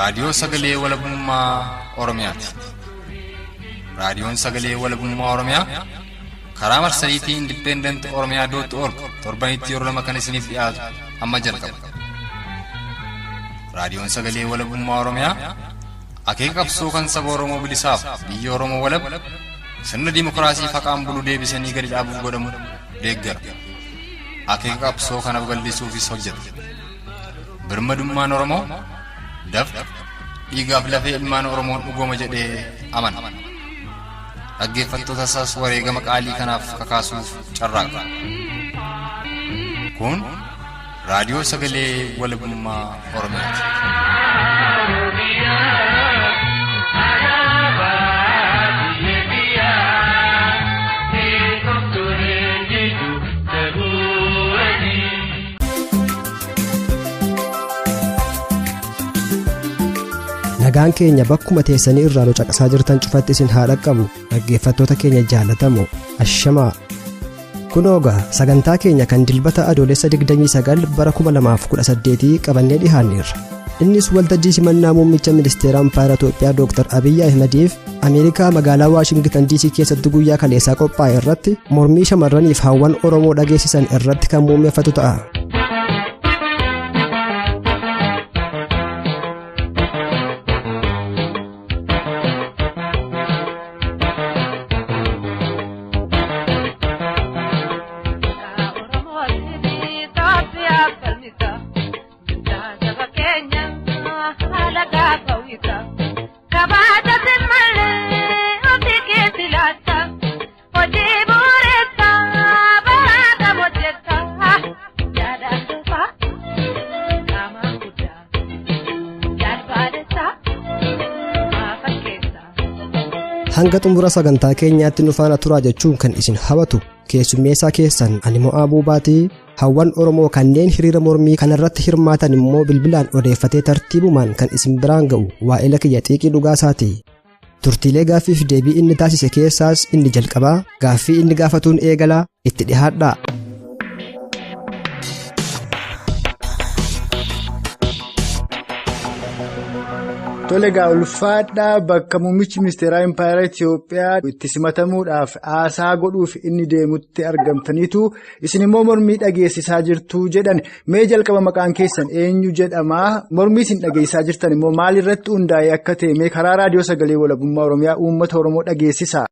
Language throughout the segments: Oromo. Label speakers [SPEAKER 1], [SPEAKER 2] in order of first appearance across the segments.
[SPEAKER 1] raadiyoo sagalee walabummaa Oromiyaati. Raadiyoon sagalee walabummaa Oromiyaa karaa marsariitii independent.org torbanitti yeroo lama kan isiniif dhiyaatu amma jalqaba. Raadiyoon sagalee walabummaa Oromiyaa akeeka qabsoo kan saba Oromoo bilisaaf biyya Oromoo walab sirna dimokiraasii faqaan bulu deebisanii gadi dhaabuuf godhamu deeggara. Akeeka qabsoo kana babal'isuufis hojjeta. Birmadummaan Oromoo dafqa dhiigaaf lafee ilmaan Oromoon dhugooma jedhee amana. Dhaggeeffattoota isaas wareegama qaalii kanaaf kakaasuuf carraaqa. Kun raadiyoo sagalee walabummaa Oromiyaati.
[SPEAKER 2] Nagaan keenya bakkuma teessanii irraa nu caqasaa jirtan cufatti isin haa dhaqqabu. Dhaggeeffattoota keenya jaallatamoo ashamaa. Kunoogaa sagantaa keenya kan dilbata adoolessa 29 bara 2018 qabannee dhihaanneerra. Innis waltajjii simannaa muummicha ministeera Ampaayera Itoophiyaa Dr. Abiyyi Ahmediif Ameerikaa magaalaa Waashingtan DC keessatti guyyaa kaleessaa qophaa'e irratti mormii shamarraniif hawwan Oromoo dhageessisan irratti kan muummeffatu ta'a. Hanga xumura sagantaa keenyaatti nu faana turaa jechuun kan isin hawwatu keessummeessaa keessan ani Mo'aa Buubaatii. Hawwan Oromoo kanneen hiriira mormii kanarratti hirmaatan immoo bilbilaan odeeffatee tartiibumaan kan isin biraan ga'u waa'ee kiyya xiiqii dhugaasaati. Turtiilee gaaffiif deebii inni taasise keessaas inni jalqabaa gaaffii inni gaafatuun eegalaa itti dhihaadhaa.
[SPEAKER 3] Tolegaa ulfaadhaa bakka muummichi ministeeraa Ampaayera Itoophiyaa itti simatamuudhaaf haasaa godhuuf inni deemutti argamtaniitu isin immoo mormii dhageessisaa jirtu jedhan. Mee jalqaba maqaan keessan eenyu jedhamaa? Mormii isin dhageessisaa jirtan immoo maalirratti hundaa'ee akka ta'e mee karaa raadiyoo sagalee walabummaa Oromiyaa uummata Oromoo dhageessisaa.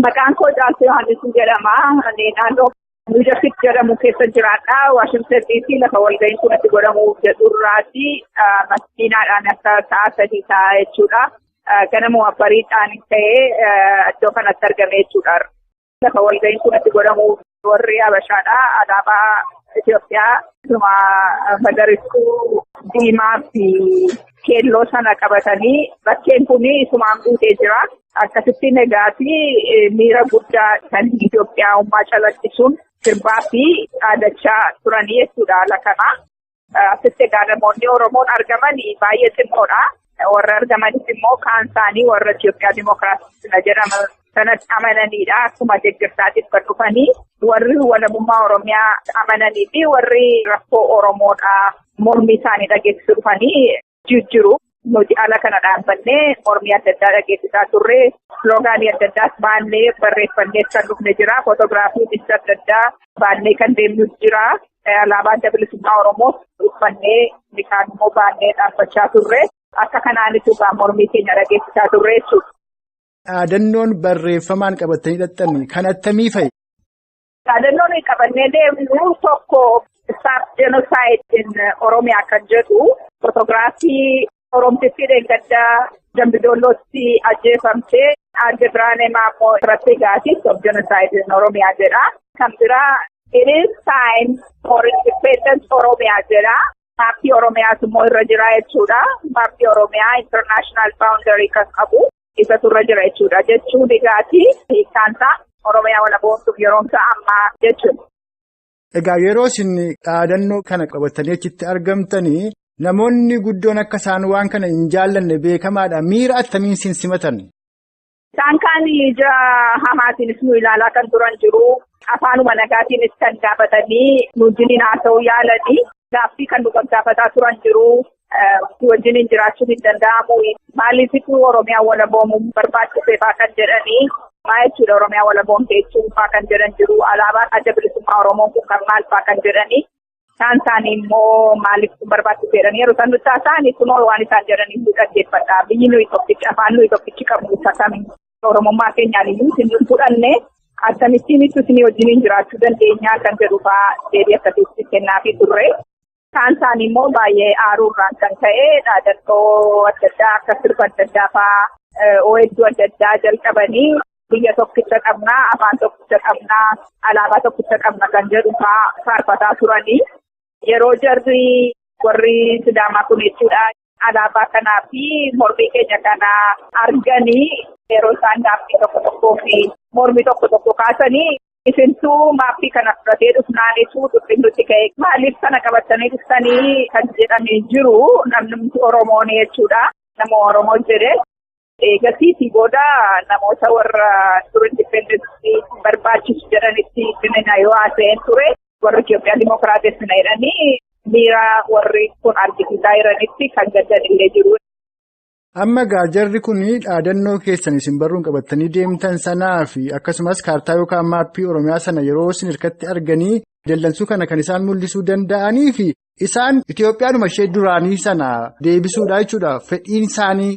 [SPEAKER 4] Maqaan koo Caaltuu Yohaannis jedhamaa. Naannoo Niwuujersii jedhamu keessa jiraadha. Waashingtan DC lafa walga'iin kun itti godhamuuf jedhurraati. Makiinaadhaan akka sa'a 3 ta'a jechuudha. Ganama bariidhaan ka'ee iddoo kanatti argame jechuudha. Lafa walga'iin kun itti godhamuuf warri Habashaadha. Alaabaa Itoophiyaa akkasuma magariistuu diimaa fi keelloo sana qabatanii bakkeen kun isumaan guutee jira. Akkasittiin egaati miira guddaa kan Itoophiyaa calaqqisuun sirbaa fi dhaadachaa turanii jechuudha haala kana. Asitti egaa namoonni Oromoon argaman baay'ee xinnoodha. Warra argamanis immoo kaan isaanii warra Itoophiyaa Dimookiraasii jedhaman sanatti amananiidha. Akkuma deeggarsaatiif kan dhufanii warri walabummaa Oromiyaa amananii fi warri rakkoo Oromoodha mormii isaanii dhageessisuu dhufanii jijjiiru. Nuti ala kana dhaabbannee mormii adda addaa dhageessisaa turre. Sloogaanii adda addaas baannee barreeffannee kan dhufne jira. Footograafiinis adda addaa baannee kan deemnus jira. Alaabaa adda bilisummaa Oromoos uffannee bishaan immoo baannee dhaabbachaa turre. Akka kanaanitu mormii keenya dhageessisaa turre jechuudha.
[SPEAKER 3] Dhaadannoon barreeffamaan qabatanii hidhattan kan attamii fa'i?
[SPEAKER 4] Dhaadannoon qabannee deemnu tokko Stop Genocide in Oromiyaa kan jedhu fotograafii Oromtitti deeggaddaa Dambidollootti ajjeefamtee adda Biraanee Maammoo irratti gaati Stop Genocide in Oromiyaa jedha. Kan biraa It is time for independence Oromiyaa jedha. Maappii Oromiyaas immoo irra jira jechuudha. Maappii Oromiyaa international boundary kan qabu isatu irra jira jechuudha. Jechuun egaati hiikkaansaa Oromiyaa walaboomsuuf yeroomsa ammaa jechuudha.
[SPEAKER 3] Egaa yeroo isin dhaadannoo kana qabatanii achitti argamtanii namoonni guddoon akka isaan waan kana hin jaallanne beekamaadha. Miira attamiin isin simatan?
[SPEAKER 4] Isaan kaan ija hamaatiinis nu ilaalaa kan turan jiru. Afaanuma nagaatiinis kan gaafatanii nu wajjin haasa'uu yaalanii gaaffii kan nu gaafataa turan jiru. wajjin jiraachuun hin danda'amu. Maaliifuu Oromiyaa walaboomuu barbaachisee fa'aa kan jedhanii maal jechuudha Oromiyaa walaboomtee jechuun fa'aa kan jedhan jiru. Alaabaan adda bilisummaa Oromoo kun kan maal fa'aa kan jedhanii isaan isaanii immoo maaliif barbaachiseedhaan yeroo isaan nuti isaanii kunoo waan isaan jedhanii nu dhaggeeffadha. Biyyi nuyi tokkichi afaan nuyi tokkichi qabnu akkamiin Oromummaa keenyaan iyyuu isin fudhanne akkamittiin isin wajjin jiraachuu dandeenyaa kan jedhu fa'aa deebii akkasitti kennaafii turre. Isaan isaanii immoo baay'ee aaruurraan kan ta'e dhaadannoo adda addaa akka sirba adda addaa fa'aa hedduu adda addaa jalqabanii biyya tokkicha qabnaa, afaan tokkicha qabnaa, alaabaa tokkicha qabna kan jedhu fa'aa faarfataa turanii. Yeroo jarri warri Sidaamaa kun jechuudha alaabaa kanaa fi mormii keenya kana arganii yeroo isaan gaaffii tokko fi mormii tokko kaasanii isintuu maappii kana fudhatee dhufnaanitu dhufin ka'e maaliif kana qabatanii dhuftanii kan jedhamee jiru namni Oromoon jechuudha. Nama Oromoo jedhe eegasiitii booda namoota warra dur indipendensii barbaachisu jedhanitti kenna yoo haasa'een ture warri Itoophiyaa Dimookiraatessina jedhanii miira warri kun argisiisaa jiranitti kan gaddan illee jiru.
[SPEAKER 3] Amma jarri kun dhaadannoo keessan isin barruun qabatanii deemtan sanaa fi akkasumas kaartaa yookaan maappii Oromiyaa sana yeroo isin hirkatti arganii dallansuu kana kan isaan mul'isuu danda'anii fi isaan Itoophiyaadhuma ishee duraanii sana deebisuudha jechuudha fedhiin isaanii.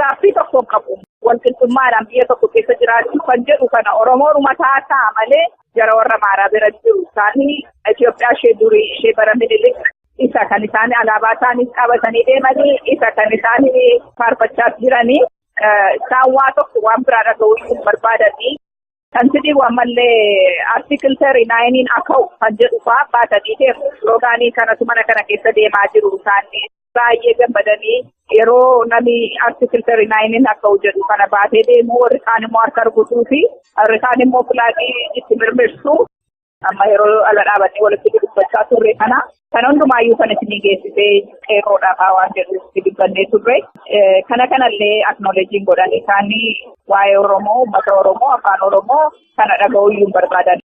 [SPEAKER 4] Gaaffii tokko qabu walqixxummaadhaan biyya tokko keessa jiraachuu kan jedhu kana Oromoon mataa ta'a malee jara warra Amaaraa bira jiru isaanii Itoophiyaa ishee durii ishee bara Minilik. Isa kan isaan alaabaa isaanii qabatanii deemanii isa kan isaan faarfachaa jiranii isaan waa tokko waan biraa dhaga'uu hin barbaadanii kan sidii ammallee artikil 39 akka kan jedhu fa'aa baatanii deemu sloogaanii kanatu mana kana keessa deemaa jiru isaanii baay'ee gammadanii yeroo namni artikil 39 akka jedhu kana baatee deemu warri kaan immoo harka rukutuu fi warri kaan immoo filaagii itti mirmirsu. Amma yeroo ala dhaabanii walitti dubbachaa turre kana kan hundumaayyuu kan isin geessisee qeerroodhaaf waan jedhu itti dubbannee turre kana kanallee aknoolejjiin godhan isaanii waa'ee Oromoo uummata Oromoo afaan Oromoo kana dhaga'uuyyuu barbaadan.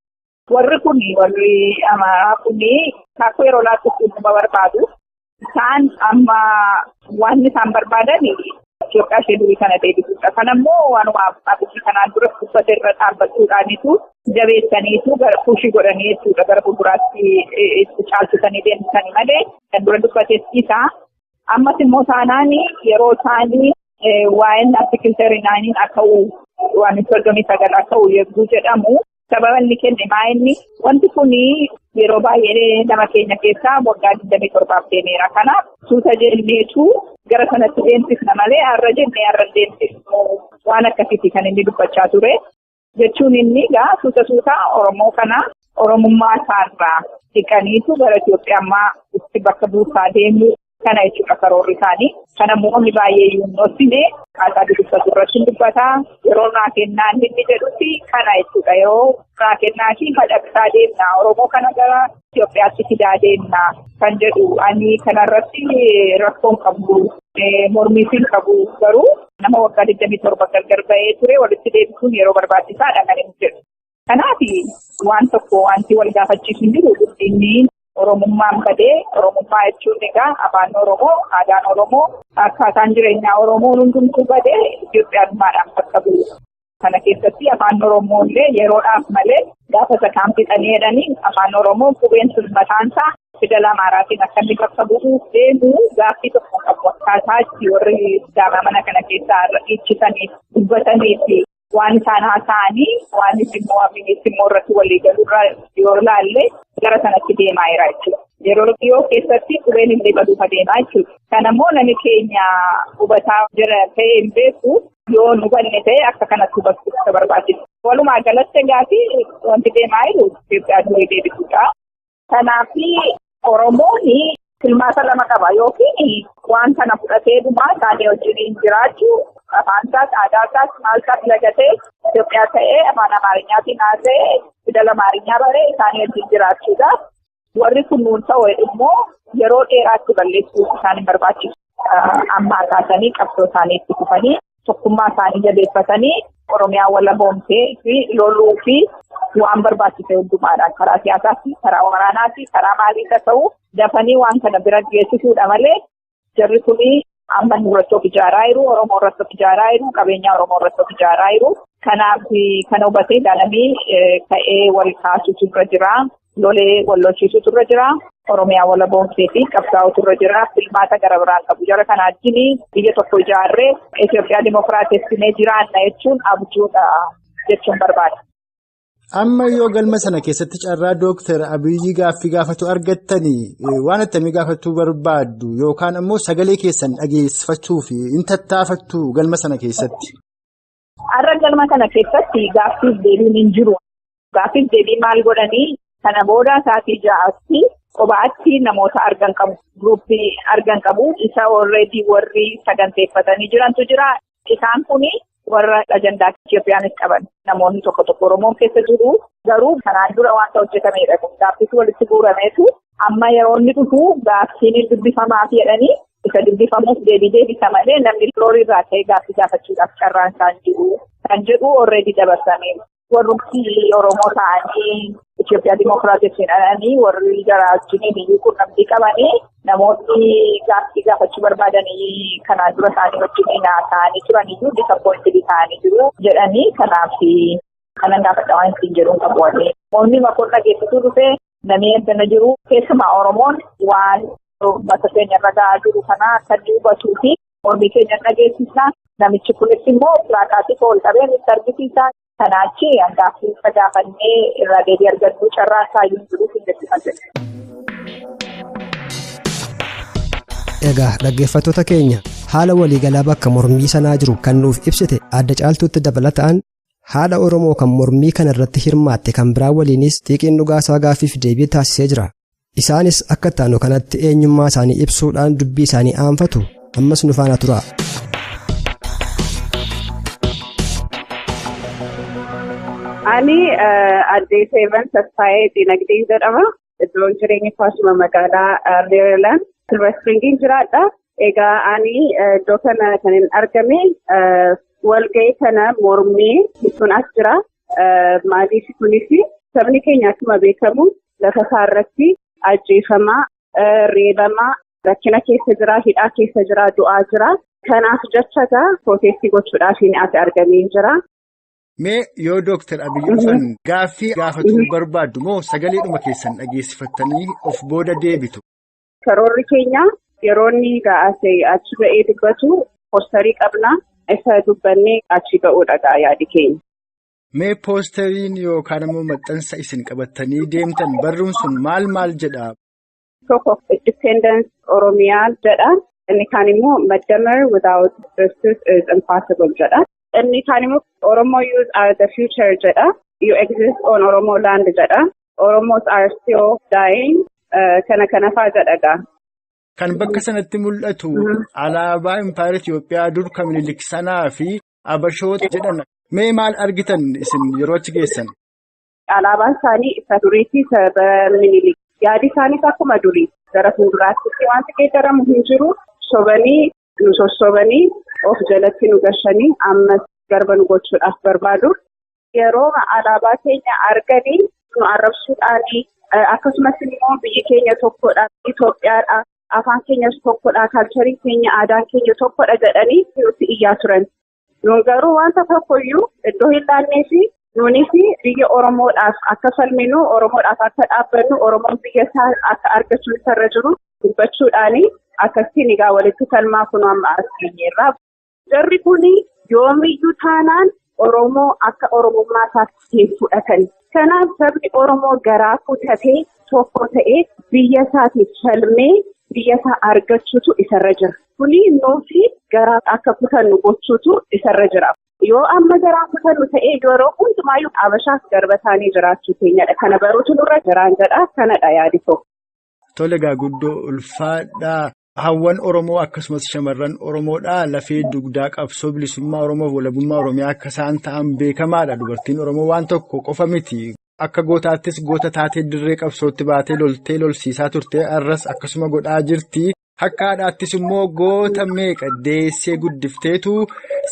[SPEAKER 4] Warri kun warri Amaaraa kun kaakuu yeroo laattutti dhuma barbaadu isaan amma waan isaan barbaadan Itoophiyaa ishee durii kana deebisuudha. Kanammoo waanuma abiddi kanaan dura uffata irra dhaabbachuudhaanitu jabeessaniitu gara fuushii godhanii jechuudha. Gara fuulduraatti itti caalchisanii deemsisanii malee kan dura dubbateessisaa. Ammas immoo taanaan yeroo isaanii waa'een artikil 39 akka waan 39 akka yegguu jedhamu sababa inni kenne maa'inni wanti kun yeroo baay'ee nama keenya keessaa waggaa 27 deemeera. Kanaaf suuta jenneetu gara sanatti deemsifna malee har'a jennee har'a deemsifnu waan akkasiiti kan inni dubbachaa ture. Jechuun inni suuta Oromoo kana Oromummaa isaarraa dhiqaniitu gara Itoophiyaa itti bakka buusaa deemu kana jechuudha karoorri isaanii. Kana namoonni baay'ee yuunnoosine akkaataa dubbatu irratti dubbataa yeroo irraa kennaa inni jedhutti kana jechuudha yeroo irraa kennaa fi madaqsaa deemna Oromoo kana gara Itoophiyaatti fidaa deemna kan jedhu ani kanarratti rakkoon qabu mormiitiin qabu garuu nama waggaa 27 gargar ba'ee ture walitti deebisuun yeroo barbaachisaadha kan inni jedhu. Kanaaf waan tokko wanti wal gaafachiisu hin jiru guddinni Oromummaan badee Oromummaa jechuun egaa afaan Oromoo aadaan Oromoo akkaataan jireenyaa Oromoo hundumtuu badee Itoophiyaadhumaadhaan bakka bu'u. Kana keessatti afaan Oromoo illee yeroodhaaf malee gaafa sakaan fixanii jedhanii afaan Oromoo qubeen sun mataansaa fidala Amaaraatiin akka inni bakka bu'uuf deemu gaaffii tokko qabu. Akkaataa itti warri Sidaamaa mana kana keessaa dhiichisanii dubbatanii fi waan isaan haasa'anii waan immoo irratti walii galurraa yoo ilaalle gara sanatti deemaa jira jechuudha. Yeroo dhiyoo keessatti qubeen illee baduuf adeemaa jechuudha. Kanammoo namni keenya hubataa jira ta'ee hin beeku yoo nu hubanne ta'e akka kanatti hubachuuf barbaachisa. Walumaa galatti gaafii wanti deemaa jiru Itoophiyaa durii deebisuudha. Kanaaf Oromoon filmaata lama qaba yookiin waan kana fudhatee dhumaa isaanii wajjin jiraachuu afaan isaas aadaa isaas maal isaas lagatee Itoophiyaa ta'ee afaan Amaarinyaatiin haasa'ee fidala Amaarinyaa baree isaanii wajjin jiraachuudha. Warri kunnuun ta'u immoo yeroo dheeraatti balleessuuf isaan hin barbaachisu. Ammaa kaasanii qabsoo isaanii itti fufanii tokkummaa isaanii jabeeffatanii Oromiyaa walaboomtee fi loluu fi waan barbaachise hundumaadhaan karaa siyaasaatti, karaa waraanaatti, karaa maaliif ta'u dafanii waan kana bira geessisuudha malee jarri kuni amma irratti of ijaaraa jiru, Oromoo irratti of ijaaraa jiru, qabeenya Oromoo irratti of ijaaraa jiru. Kanaaf kana hubatee ilaalamee ka'ee wal kaasuutu irra jira, lolee wal lolchiisuutu irra jira, Oromiyaa wal boonsee fi qabsaa'uutu irra jira, filmaata gara biraan qabu. Jara kana wajjin biyya tokko ijaarree Itoophiyaa dimokiraatessinee jiraanna jechuun abjuudha jechuun barbaada.
[SPEAKER 3] Amma yoo galma sana keessatti carraa Dooktar Abiyyi gaaffii gaafatu argattanii waan attamii gaafachuu barbaaddu yookaan ammoo sagalee keessan dhageessifachuu fi tattaafattu galma sana keessatti?
[SPEAKER 4] Har'a galma kana keessatti gaaffiif deebiin hin jiru. Gaaffiif deebii maal godhanii kana booda sa'aatii 6tti kophaatti namoota argan qabu. Guruppii argan qabu. Isa already warri saganteeffatanii jirantu jira. Isaan kuni warra ajandaa Itoophiyaanis qaban. Namoonni tokko tokko Oromoon keessa jiru. Garuu kanaan dura wanta hojjetamedha. Gaaffiitu walitti guurameetu amma yeroo inni dhufu gaaffiin dubbifamaaf jedhanii isa dubbifamuuf deebisa malee namni loorii irraa ka'ee gaaffii gaafachuudhaaf carraan isaan jiru. Kan jedhu already dabarsamee. Warri Oromoo ta'anii Itoophiyaa dimokiraatessinanii warri garaa wajjin biyyuu quunnamtii qabanii namoonni gaaffii gaafachuu barbaadanii kanaan dura isaanii wajjin ta'anii turaniyyuu disappointed ta'anii jiru jedhanii kanaaf kanan gaafatamaa hin jedhuun qabu. Namoonni makoon dhageessituu dhufee namni eeggana jiru keessumaa Oromoon waan mata keenya irra gahaa jiru kana akka hubatuu fi mormii keenya dhageessisa. Namichi kunis immoo pilaakaatii ol qabee nutti argisiisa. Kanaachi gaaffii gaafannee irraa deebii argachuu carraa kaayyuun jiruuf hin jedhamne.
[SPEAKER 2] Egaa dhaggeeffattoota keenya haala waliigalaa bakka mormii sanaa jiru kan nuuf ibsite adda caaltuutti dabalataan haadha Oromoo kan mormii kana irratti hirmaatte kan biraa waliinis xiiqiin dhugaasaa gaaffiif deebii taasisee jira. Isaanis akka taanu kanatti eenyummaa isaanii ibsuudhaan dubbii isaanii aanfatu ammas nu faana tura.
[SPEAKER 5] Ani addee Seevan Tasfaayee Dinagdeen jedhama. Iddoon jireenya Faashima magaalaa Meerilaand Silver Springiin jiraadha. Egaa ani iddoo kana kan hin argame walga'ii kana mormii sun as jira. Maaliif kunis sabni keenya akkuma beekamu lafa isaarratti ajjeefamaa, reebamaa, rakkina keessa jira, hidhaa keessa jira, du'aa jira. Kanaaf jecha protestii gochuudhaaf as argamee jira.
[SPEAKER 3] Mee yoo Dooktar Abiyyi dhufan gaaffii gaafatuu barbaaddu moo sagaleedhuma keessan dhageessifattanii of booda deebitu?
[SPEAKER 5] Karoorri keenya yeroo inni achi ba'ee dubbatu poosterii qabna. Isa dubbannee achi ba'uudha yaadi keenya.
[SPEAKER 3] Mee poosteriin yookaan immoo maxxansa isin qabattanii deemtan barruun sun maal jedha?
[SPEAKER 5] Tokko Independence Oromiyaa jedha. Inni kaan immoo Madamar without justice is impossible jedha. Inni kaan immoo Oromo youth are the future jedha. You exist on Oromo land jedha. Oromos are still dying. Kana faa jedhaga.
[SPEAKER 3] Kan bakka sanatti mul'atu alaabaa Impaayera Itoophiyaa dur kan Minilik sanaa fi Abashoota jedhan. Mee maal argitan isin yeroo achi geessan?
[SPEAKER 5] Alaabaan isaanii isa duriitti isa Minilik. Yaadi isaaniis akkuma durii gara fuulduraatti wanti geeddaramu hin jiru. Sobanii nu sossobanii of jalatti nu gashanii ammas garba nu gochuudhaaf barbaadu. Yeroo alaabaa keenya arganii nu arrabsuudhaanii akkasumas immoo biyyi keenya tokkodha, Itoophiyaadha, afaan keenyas tokkodha, kaalcharii keenya, aadaan keenya tokkodha jedhanii nuti iyyaa turan. Nuun garuu wanta tokkoyyuu iddoo hin laannee fi nuunis biyya Oromoodhaaf akka falminu, Oromoodhaaf akka dhaabbannu, Oromoon biyya isaa akka argachuu isarra jiru dubbachuudhaanii akkasiin egaa walitti falmaa kun amma as geenyeerra. Jarri kun yoomiyyuu taanaan Oromoo akka Oromummaa isaatti fudhatan. Kanaaf sabni Oromoo garaa kutatee tokko ta'ee biyya isaatiif falmee biyya isaa argachuutu isarra jira. Kuni nuufi garaa akka kutannu gochuutu isarra jira. Yoo amma garaa kutannu ta'ee yeroo hundumaayyuu Abashaaf garba taanee jiraachuu keenyadha. Kana baruutu nurra jiraan jedha. Kanadha yaadi tokko.
[SPEAKER 3] Tole egaa guddoo ulfaadhaa. Hawwan Oromoo akkasumas shamarran Oromoodhaa lafee dugdaa qabsoo bilisummaa Oromoof walabummaa Oromiyaa akka isaan ta'an beekamaadha. Dubartiin Oromoo waan tokko qofa miti. Akka gootaattis goota taatee dirree qabsootti baatee loltee lolsiisaa turtee arras akkasuma godhaa jirti. Akka haadhaattis immoo goota meeqa deessee guddifteetu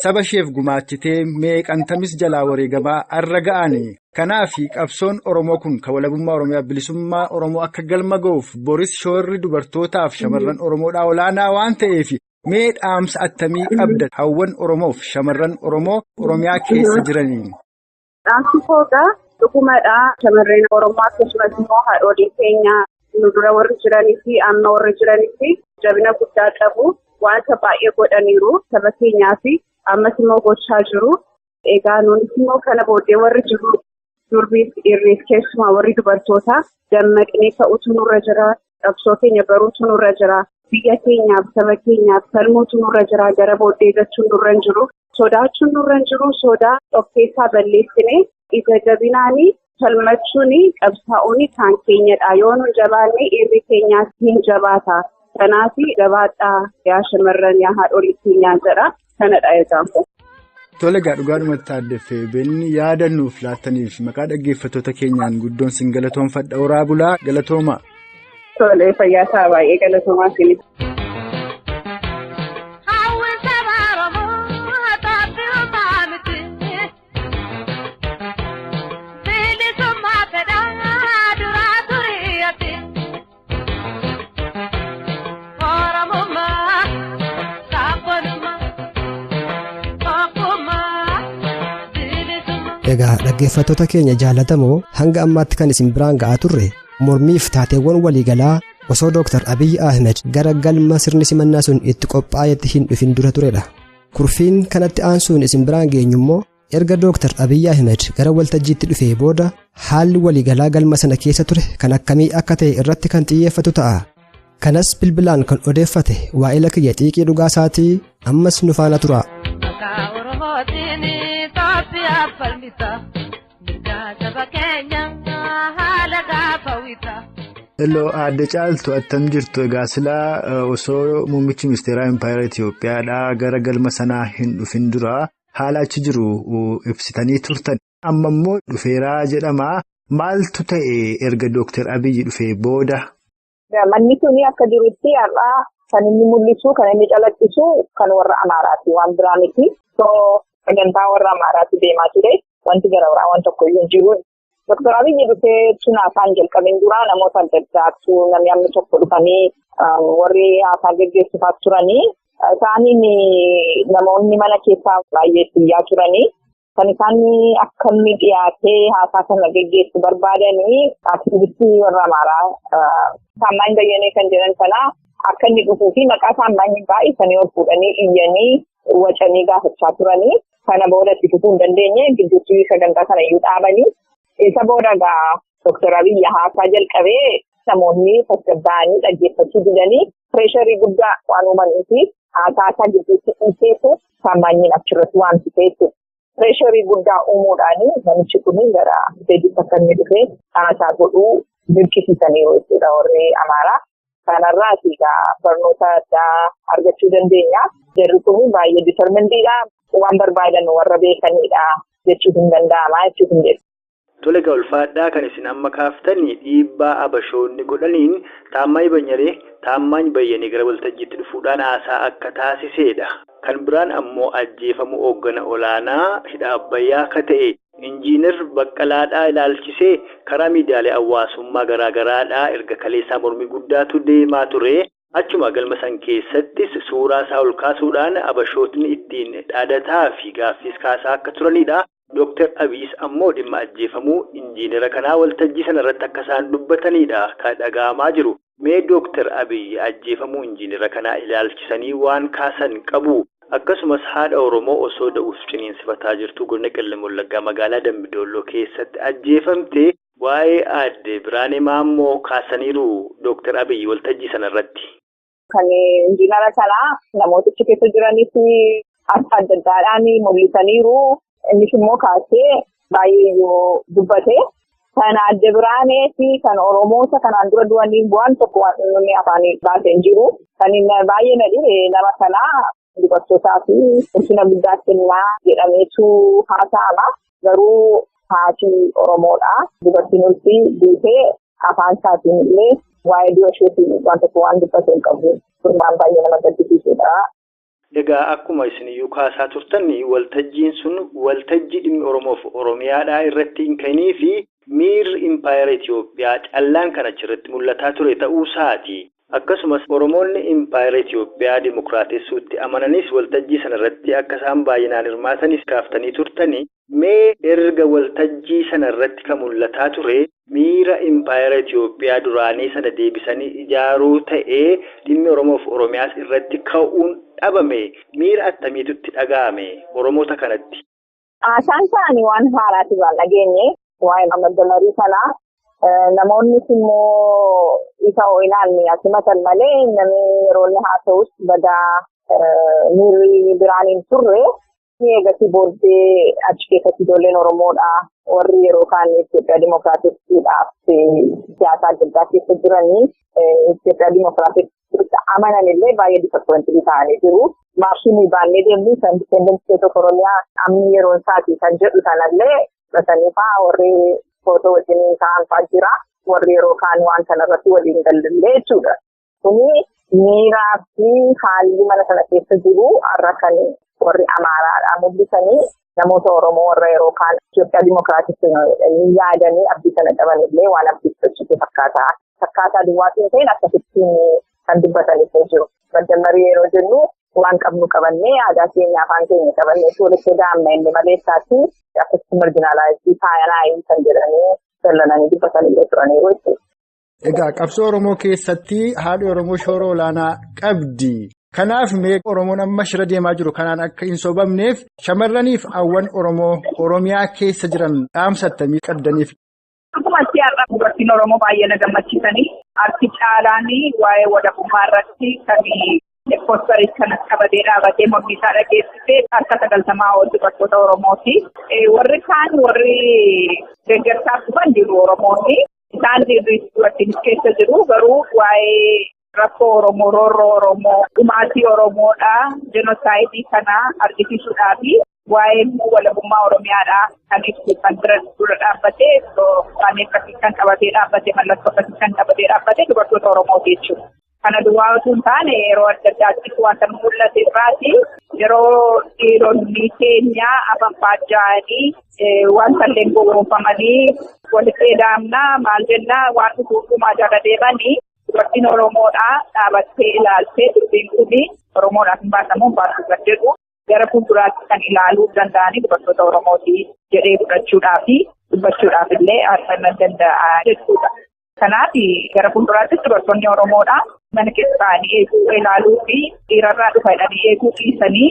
[SPEAKER 3] saba isheef gumaachitee meeqantamis jalaa wareegamaa arra ga'ani. Kanaaf qabsoon Oromoo kun kan walabummaa Oromiyaa bilisummaa Oromoo akka galma ga'uuf boris shoorri dubartootaaf shamarran Oromoodhaa olaanaa waan ta'eef mee dhaamsa attamii qabda hawwan Oromoof shamarran Oromoo Oromiyaa keessa jiraniin.
[SPEAKER 5] Dhaamsi koogaa dhugumadhaa shamarreen Oromoo akkasumas immoo haadholii keenya nu dura warri jiranii fi amma warri jiranii fi jabina guddaa qabu wanta baay'ee godhaniiru saba keenyaa fi ammas immoo gochaa jiru. Egaa nuunis immoo kana booddee warri jiru durbiif dhiirriif keessumaa warri dubartootaa dammaqnee ka'uutu nurra jira. Qabsoo keenya baruutu nurra jira. Biyya keenyaaf saba keenyaaf falmuutu nurra jira. Gara booddee jechuun nurra hin jiru. Sodaachuun nurra hin jiru. Sodaa of keessaa balleessine ija jabinaanii falmachuun qabsaa'uun kan keenyadha. Yoo nu jabaanne dhiirri keenyaas hin jabaata. Kanaaf jabaadhaa yaa shamarran yaa haadholii keenyaa jedha. Kanadha eegamu.
[SPEAKER 3] Tole dhugaadhumatti addeffee benni yaadannuuf laattaniif maqaa dhaggeeffattoota keenyaan guddoon sin galatoomfadha. Oraa bulaa galatooma.
[SPEAKER 5] Tole fayyaasaa baay'ee galatoomaa sinis.
[SPEAKER 2] Egaa dhaggeeffattoota keenya jaallatamoo hanga ammaatti kan isin biraan ga'aa turre mormiif taateewwan waliigalaa osoo Dr. Abiy Ahmed gara galma sirni simannaa sun itti qophaa'etti hin dhufin dura turedha. Kurfiin kanatti aansuun isin biraan geenyu immoo erga Dr. Abiy Ahmed gara waltajjiitti dhufee booda haalli waliigalaa galma sana keessa ture kan akkamii akka ta'e irratti kan xiyyeeffatu ta'a. Kanas bilbilaan kan odeeffate waa'ila kiyya xiiqii dhugaa isaatii ammas nu faana tura.
[SPEAKER 3] Hello Aadde Caaltuu attam jirtu. Egaa silaa osoo muummichi ministeeraa Impaayera Itoophiyaadhaa gara galma sanaa hin dhufin dura haala achi jiru ibsitanii turtan. Amma immoo dhufeeraa jedhama. Maaltu ta'e erga Dr. Abiy dhufee booda?
[SPEAKER 4] Manni suni akka jirutti har'aa kan inni mul'isu kan inni calaqqisu kan warra Amaaraati waan biraa miti. Sagantaa warra Amaaraati deemaa ture. Wanti gara biraa waan tokko iyyuu hin jiru. Dr. Abiy dhufee tunaafaan jalqabeen dura namoota adda addaatu namni amma tokko dhufanii warri haasaa geggeessuufaa turanii. Isaaniin namoonni mana keessaa baay'ee xiyyaa turanii. Kan isaan akka inni dhiyaatee haasaa kana geggeessu barbaadanii aktivistii warra Amaaraa Taammaany Bayyanee kan jedhan sana akka inni dhufuu fi maqaa Taammaany baay'isanii ol fuudhanii iyyanii wacanii gaafachaa turanii. Kana booda itti fufuu hin dandeenye gidduutti sagantaa kana iyyuu dhaabanii. Isa booda Dr. Abiy haasaa jalqabee namoonni tasgabba'anii dhaggeeffachuu didanii pireesharii guddaa waan uumaniifi haasaa gidduutti dhiiseetu Taammaanyiin achirratti waan fiteetu. Pireesharii guddaa uumuudhaanii namichi kun gara deebiin akka inni dhufee haasaa godhuu dirqisiisaniiru jechuudha warri Amaaraa. Kanarraas barnoota addaa argachuu dandeenya. Jarri kun baay'ee ditarmendiidha. Waan barbaadan warra beekanidha jechuun hin danda'ama jechuun hin jedhu.
[SPEAKER 6] Tole ulfaadhaa kan isin amma kaaftanii dhiibbaa abashoonni godhaniin Taammaany Bayyanee gara waltajjiitti dhufuudhaan haasaa akka taasisedha. Kan biraan ammoo ajjeefamuu hooggana olaanaa hidha Abbayyaa akka ta'e Injiinar Baqqalaadhaa ilaalchisee karaa miidiyaalee hawaasummaa garaagaraadhaa erga kaleessaa mormii guddaatu deemaa ture. Achuma galma san keessattis suuraa isaa ol kaasuudhaan abashootni ittiin dhaadataa fi gaaffiis kaasaa akka turanidha. Dr. Abiy ammoo dhimma ajjeefamuu injiinara kanaa waltajjii sanarratti akka isaan dubbatanidha kan dhaga'amaa jiru. Mee Dr. Abiy ajjeefamuu injiinara kanaa ilaalchisanii waan kaasan qabu. Akkasumas haadha Oromoo osoo da'uuf ciniinsifataa jirtu godina Qellem Wallaggaa magaalaa Dambidolloo keessatti ajjeefamte waa'ee aadde Biraanee Maammoo kaasaniiru Dr. Abiy waltajjii sanarratti.
[SPEAKER 4] Kan injiinara kanaa namootichi keessa jiraniif adda addaadhaan mul'isaniiru. Innis immoo kaasee baay'ee yoo dubbate. Kan aadde Biraanee fi kan Oromoota kanaan dura du'anii bu'an tokko waan inni afaanii baasee hin jiru. Kan baay'ee na dhibe nama kanaa dubartootaa fi ulfina guddaa kennaa jedhameetu haasa'ama. Garuu haati Oromoodha. Dubartiin ulfii duutee afaan isaatiin illee waa'ee du'a isheetiin waan tokko waan dubbate hin qabu. Kun baay'ee nama gaddisiisudha.
[SPEAKER 6] Egaa akkuma isiniyyuu kaasaa turtanii waltajjiin sun waltajjii dhimmi Oromoof Oromiyaadhaa irratti hin kennii fi miirri Impaayera Itoophiyaa callaan kan achirratti mul'ataa ture ta'uu isaati. Akkasumas Oromoonni Impaayera Itoophiyaa dimokiraatessuutti amananis waltajjii sanarratti akka isaan baay'inaan hirmaatanis kaaftanii turtanii mee erga waltajjii sanarratti kan mul'ataa ture miira Impaayera Itoophiyaa duraanii sana deebisanii ijaaruu ta'ee dhimmi Oromoof Oromiyaas irratti ka'uun dhabame miira attamiitutti dhaga'ame Oromoota kanatti?
[SPEAKER 4] Haasaan isaanii waan haaraati waan dhageenye waa'ee madda marii sanaa. Namoonni immoo isa ilaalanii asimatan malee namni yeroo inni haasa'us badaa miirri biraan hin turre eegasii booddee achi keessatti ijoolleen Oromoodhaa warri yeroo kaan Itoophiyaa dimokiraatessuudhaaf siyaasa adda addaa keessa jiranii Itoophiyaa dimokiraatessuutti amanan illee baay'ee disappointii ta'anii jiru. Maarshii baannee deemnee kan Independent State of Oromiyaa amni yeroo isaati kan jedhu sanallee basanii fa'aa warri footoo wajjin ta'an jira. Warri yeroo kaan waan kanarratti waliin daldallee jechuudha. Kuni miiraa fi haalli mana sana keessa jiru har'a kan warri Amaaraadhaa mul'isanii namoota Oromoo warra yeroo kaan Itoophiyaa dimokiraatessuun yaadanii abdii sana qaban illee waan abdiifachiisu fakkaata. Fakkaataa duwwaatiin ta'in akkasittiin kan dubbatanii jiru. Madda marii yeroo jennu waan qabnu qabannee aadaa keenya afaan keenya qabannee walitti daamna inni maleessaatti akkasitti marjinaalaayisii faayanaayii kan jedhanii dallananii dubbatanii turanii jechuudha.
[SPEAKER 3] Egaa qabsoo Oromoo keessatti haadhi Oromoo shoora olaanaa qabdi. Kanaaf mee Oromoon amma shira deemaa jiru kanaan akka hin sobamneef shamarraniif hawwan Oromoo Oromiyaa keessa jiran dhaamsattamii qabdaniif.
[SPEAKER 4] Akkuma itti har'a dubartiin Oromoo baay'ee na gammachiisanii arti caalaanii waa'ee walabummaa irratti kan posterii kan qabatee dhaabatee mormii isaa dhageessisee harka 90 ol dubartoota Oromooti. Warri kaan warri deeggarsaaf dhufan jiru Oromooti. Isaan dubartiin keessa jiru garuu waa'ee rakkoo Oromoo, roorroo Oromoo, dhumaatii Oromoodhaa, jenosaayidii kanaa argisiisuudhaa fi waa'ee walabummaa Oromiyaadhaa kan ibsu kan dura dhaabbatee waan akkasii kan qabatee dhaabbatee mallattoo akkasii kan qabatee dhaabbatee dubartoota Oromooti jechuudha. Kana duwwaa osoo hin taane yeroo adda addaatti wanta mul'ate irraati yeroo dhiironni keenya afaan faajja'anii wanta illee gowwoomfamanii walitti daamnaa maal jennaa waan dhugumaa jala deemanii dubartiin Oromoodhaa dhaabattee ilaaltee dubbiin kuni Oromoodhaaf hin baasamuun baasuu kan jedhu gara fuulduraatti kan ilaaluu danda'anii dubartoota Oromootii jedhee fudhachuudhaa fi dubbachuudhaaf illee argannaa danda'a jechuudha. Kanaaf gara fuulduraatti dubartoonni Oromoodhaa mana keessa ta'anii eeguu ilaaluu fi dhiirarraa dhufanii eeguu dhiisanii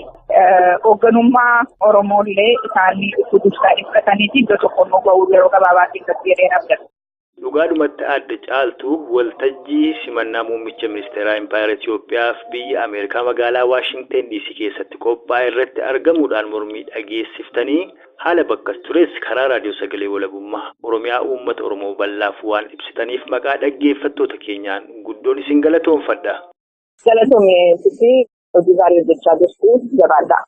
[SPEAKER 4] hoogganummaa Oromoollee isaanii dubbisanii fudhatanii iddoo tokkoon ga'uu yeroo gabaabaa keessatti jedhee abdatu.
[SPEAKER 6] Dhugaadhumatti adda caaltu waltajjii simannaa muummicha ministeeraa Impaayera Itoophiyaaf biyya Ameerikaa magaalaa Waashingten DC keessatti qophaa'e irratti argamuudhaan mormii dhageessiftanii haala bakkas tures karaa raadiyoo sagalee walabummaa Oromiyaa uummata Oromoo bal'aaf waan ibsitaniif maqaa dhaggeeffattoota keenyaan guddoon isin galatoomfadha.
[SPEAKER 4] Galatoomee hojii gaarii hojjechaa jirtu jabaadha.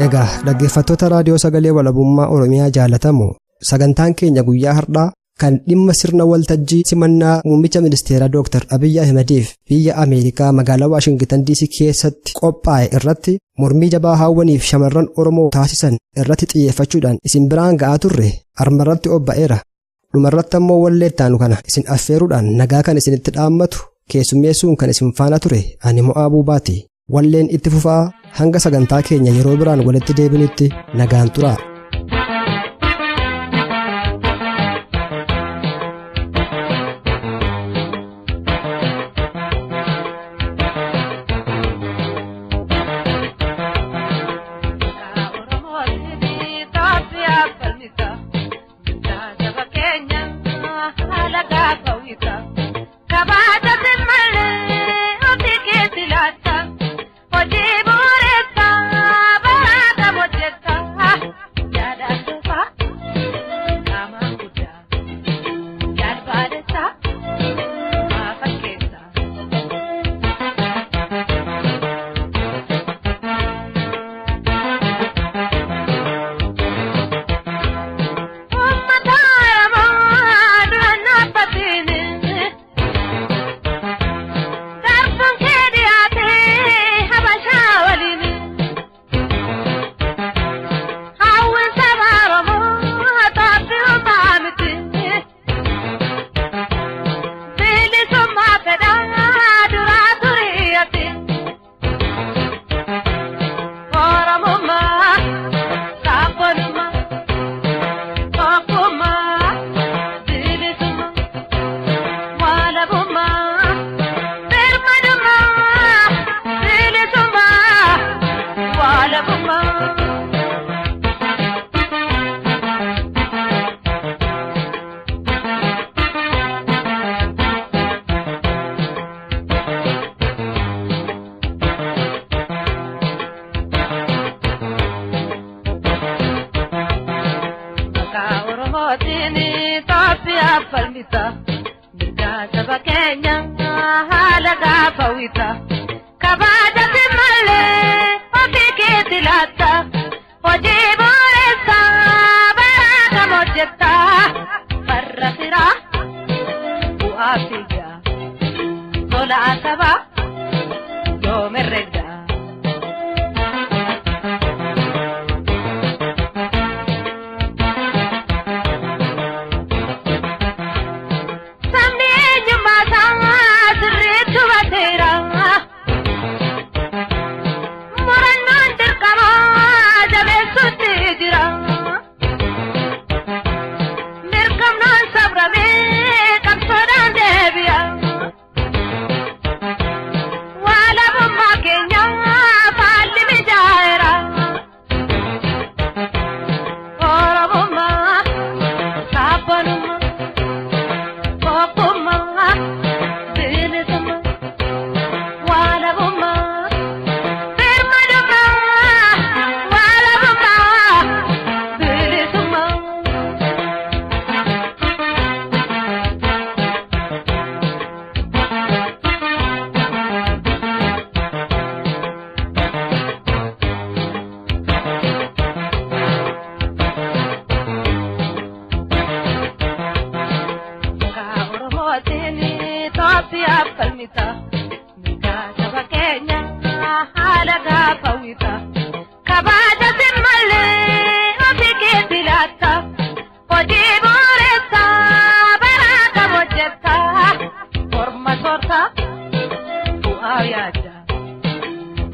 [SPEAKER 2] Egaa dhaggeeffattoota raadiyoo sagalee walabummaa Oromiyaa jaalatamoo sagantaan keenya guyyaa har'aa kan dhimma sirna waltajjii simannaa muummicha ministeeraa Dr. Abiyyi Ahmediif biyya Ameerikaa magaalaa Waashingten DC keessatti qophaa'e irratti mormii jabaa hawwaniif shamarran Oromoo taasisan irratti xiyyeeffachuudhaan isin biraan ga'aa turre armarratti obba'eera. Dhumarratti ammoo walleettaanu kana isin affeeruudhaan nagaa kan isinitti dhaammatu keessummeessuun kan isin faana ture ani Mo'aa Buubaati. Walleen itti fufaa hanga sagantaa keenya yeroo biraan walitti deebinutti nagaan turaa.
[SPEAKER 7] falmita mirga saba keenya haala gaafawita kabaja simalle ofike dilata hojii booressa baraka mojjetta farra fira bu'aafiga tola saba yoo merrega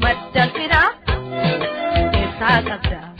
[SPEAKER 7] Madal fina, esa sabda.